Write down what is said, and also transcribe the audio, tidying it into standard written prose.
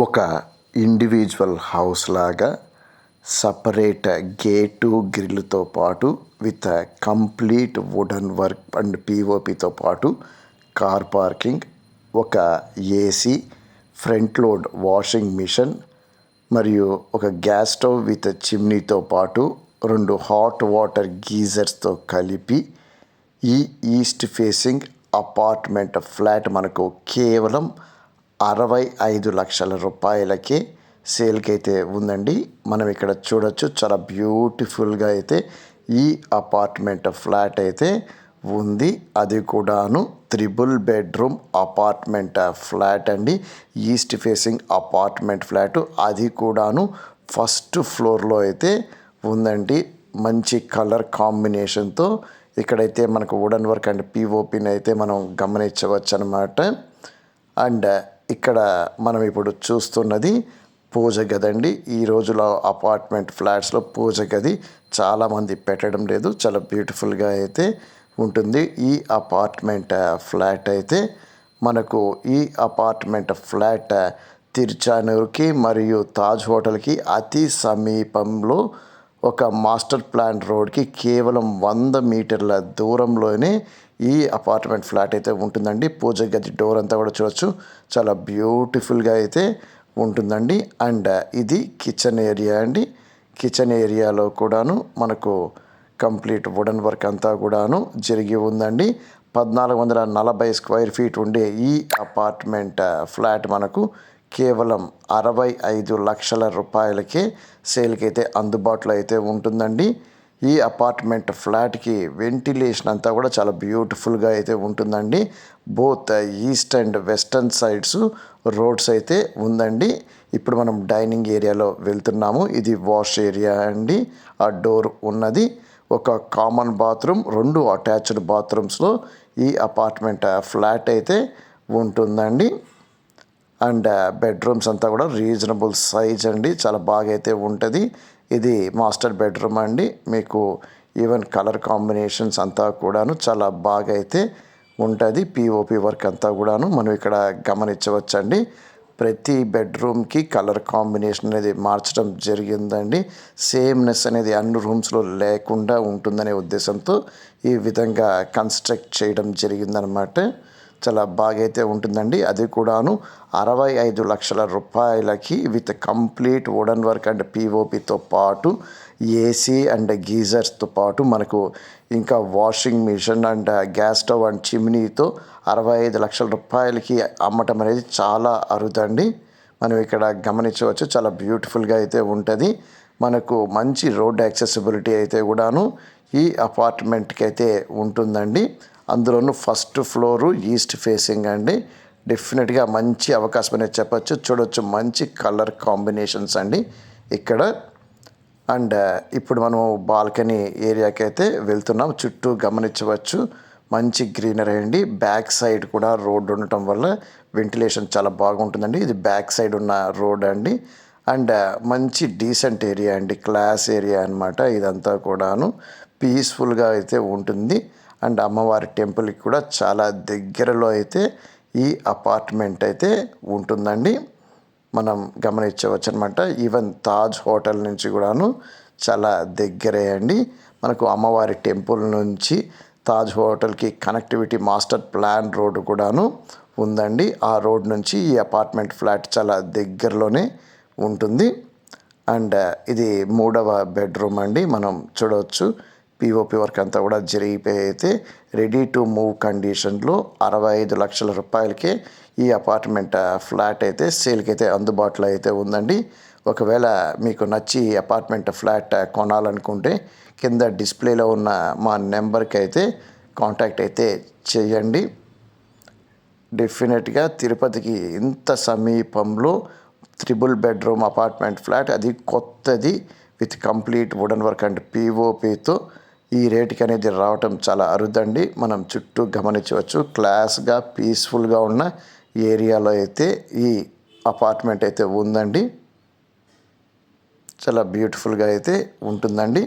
ఒక individual house లాగా separate gate గ్రిల్తో పాటు with complete wooden work and పిఓపితో పాటు కార్ పార్కింగ్, ఒక AC, front load washing machine మరియు ఒక గ్యాస్ స్టవ్ విత్ చిమ్నీతో పాటు 2 హాట్ వాటర్ గీజర్స్తో కలిపి ఈ ఈస్ట్ ఫేసింగ్ అపార్ట్మెంట్ ఫ్లాట్ మనకు కేవలం 65 లక్షల రూపాయలకే సేల్కి అయితే ఉందండి. మనం ఇక్కడ చూడొచ్చు, చాలా బ్యూటిఫుల్గా అయితే ఈ అపార్ట్మెంట్ ఫ్లాట్ అయితే ఉంది. అది కూడాను 3 బెడ్రూమ్ అపార్ట్మెంట్ ఫ్లాట్ అండి. ఈస్ట్ ఫేసింగ్ అపార్ట్మెంట్ ఫ్లాట్, అది కూడాను ఫస్ట్ ఫ్లోర్లో అయితే ఉందండి. మంచి కలర్ కాంబినేషన్తో ఇక్కడైతే మనకు వుడెన్ వర్క్ అండ్ పిఓపిని అయితే మనం గమనించవచ్చు అనమాట. అండ్ ఇక్కడ మనం ఇప్పుడు చూస్తున్నది పూజ గది అండి. ఈ రోజులో అపార్ట్మెంట్ ఫ్లాట్స్లో పూజ గది చాలామంది పెట్టడం లేదు. చాలా బ్యూటిఫుల్గా అయితే ఉంటుంది ఈ అపార్ట్మెంట్ ఫ్లాట్ అయితే. మనకు ఈ అపార్ట్మెంట్ ఫ్లాట్ తిరుచానూరుకి మరియు తాజ్ హోటల్కి అతి సమీపంలో ఒక మాస్టర్ ప్లాన్ రోడ్కి కేవలం 100 మీటర్ల దూరంలోనే ఈ అపార్ట్మెంట్ ఫ్లాట్ అయితే ఉంటుందండి. పూజ గది డోర్ అంతా కూడా చూడొచ్చు, చాలా బ్యూటిఫుల్గా అయితే ఉంటుందండి. అండ్ ఇది కిచెన్ ఏరియా అండి. కిచెన్ ఏరియాలో కూడాను మనకు కంప్లీట్ వుడెన్ వర్క్ అంతా కూడాను జరిగి ఉందండి. 1440 స్క్వేర్ ఫీట్ ఉండే ఈ అపార్ట్మెంట్ ఫ్లాట్ మనకు కేవలం 65 లక్షల రూపాయలకే సేల్కి అయితే అందుబాటులో అయితే ఉంటుందండి. ఈ అపార్ట్మెంట్ ఫ్లాట్కి వెంటిలేషన్ అంతా కూడా చాలా బ్యూటిఫుల్గా అయితే ఉంటుందండి. Both east and western sides roads అయితే ఉందండి. ఇప్పుడు మనం డైనింగ్ ఏరియాలో వెళ్తున్నాము. ఇది వాష్ ఏరియా అండి. ఆ డోర్ ఉన్నది. ఒక కామన్ బాత్రూమ్, 2 అటాచ్డ్ బాత్రూమ్స్లో ఈ అపార్ట్మెంట్ ఫ్లాట్ అయితే ఉంటుందండి. అండ్ బెడ్రూమ్స్ అంతా కూడా రీజనబుల్ సైజ్ అండి, చాలా బాగా అయితే ఉంటుంది. ఇది మాస్టర్ బెడ్రూమ్ అండి. మీకు ఈవెన్ కలర్ కాంబినేషన్స్ అంతా కూడాను చాలా బాగా అయితే ఉంటుంది. పిఓపి వర్క్ అంతా కూడాను మనం ఇక్కడ గమనించవచ్చండి. ప్రతి బెడ్రూమ్కి కలర్ కాంబినేషన్ అనేది మార్చడం జరిగిందండి. సేమ్నెస్ అనేది అన్ని రూమ్స్లో లేకుండా ఉంటుందనే ఉద్దేశంతో ఈ విధంగా కన్స్ట్రక్ట్ చేయడం జరిగిందనమాట. చాలా బాగా అయితే ఉంటుందండి. అది కూడాను 65 లక్షల రూపాయలకి with complete wooden work and పిఓపితో పాటు ఏసీ అండ్ గీజర్స్తో పాటు మనకు ఇంకా washing machine and gas stove and చిమ్నీతో 65 లక్షల రూపాయలకి అమ్మటం అనేది చాలా అరుదండి. మనం ఇక్కడ గమనించవచ్చు, చాలా బ్యూటిఫుల్గా అయితే ఉంటుంది. మనకు మంచి రోడ్ యాక్సెసిబిలిటీ అయితే కూడాను ఈ అపార్ట్మెంట్కి అయితే ఉంటుందండి. అందులోనూ ఫస్ట్ ఫ్లోరు ఈస్ట్ ఫేసింగ్ అండి. డెఫినెట్గా మంచి అవకాశం అనేది చెప్పచ్చు. చూడవచ్చు, మంచి కలర్ కాంబినేషన్స్ అండి ఇక్కడ. అండ్ ఇప్పుడు మనం బాల్కనీ ఏరియాకి అయితే వెళ్తున్నాం. చుట్టూ గమనించవచ్చు, మంచి గ్రీనరీ అండి. బ్యాక్ సైడ్ కూడా రోడ్ ఉండటం వల్ల వెంటిలేషన్ చాలా బాగుంటుందండి. ఇది బ్యాక్ సైడ్ ఉన్న రోడ్ అండి. అండ్ మంచి డీసెంట్ ఏరియా అండి, క్లాస్ ఏరియా అనమాట. ఇదంతా కూడాను పీస్ఫుల్గా అయితే ఉంటుంది. అండ్ అమ్మవారి టెంపుల్కి కూడా చాలా దగ్గరలో అయితే ఈ అపార్ట్మెంట్ అయితే ఉంటుందండి. మనం గమనించవచ్చు అనమాట. ఈవెన్ తాజ్ హోటల్ నుంచి కూడాను చాలా దగ్గరే అండి. మనకు అమ్మవారి టెంపుల్ నుంచి తాజ్ హోటల్కి కనెక్టివిటీ మాస్టర్ ప్లాన్ రోడ్డు కూడాను ఉందండి. ఆ రోడ్ నుంచి ఈ అపార్ట్మెంట్ ఫ్లాట్ చాలా దగ్గరలోనే ఉంటుంది. అండ్ ఇది 3వ బెడ్రూమ్ అండి. మనం చూడవచ్చు, పిఓపి వర్క్ అంతా కూడా జరిగిపోయి అయితే రెడీ టు మూవ్ కండిషన్లో 65 లక్షల రూపాయలకే ఈ అపార్ట్మెంట్ ఫ్లాట్ అయితే సేల్కి అయితే అందుబాటులో అయితే ఉందండి. ఒకవేళ మీకు నచ్చి ఈ అపార్ట్మెంట్ ఫ్లాట్ కొనాలనుకుంటే కింద డిస్ప్లేలో ఉన్న మా నెంబర్కి అయితే కాంటాక్ట్ అయితే చేయండి. డెఫినెట్గా తిరుపతికి ఇంత సమీపంలో 3 బెడ్రూమ్ అపార్ట్మెంట్ ఫ్లాట్, అది కొత్తది with complete wooden work and పిఓపితో ఈ రేటుకి అనేది రావటం చాలా అరుదండి. మనం చుట్టూ గమనించవచ్చు, క్లాస్గా పీస్ఫుల్గా ఉన్న ఏరియాలో అయితే ఈ అపార్ట్మెంట్ అయితే ఉందండి. చాలా బ్యూటిఫుల్గా అయితే ఉంటుందండి.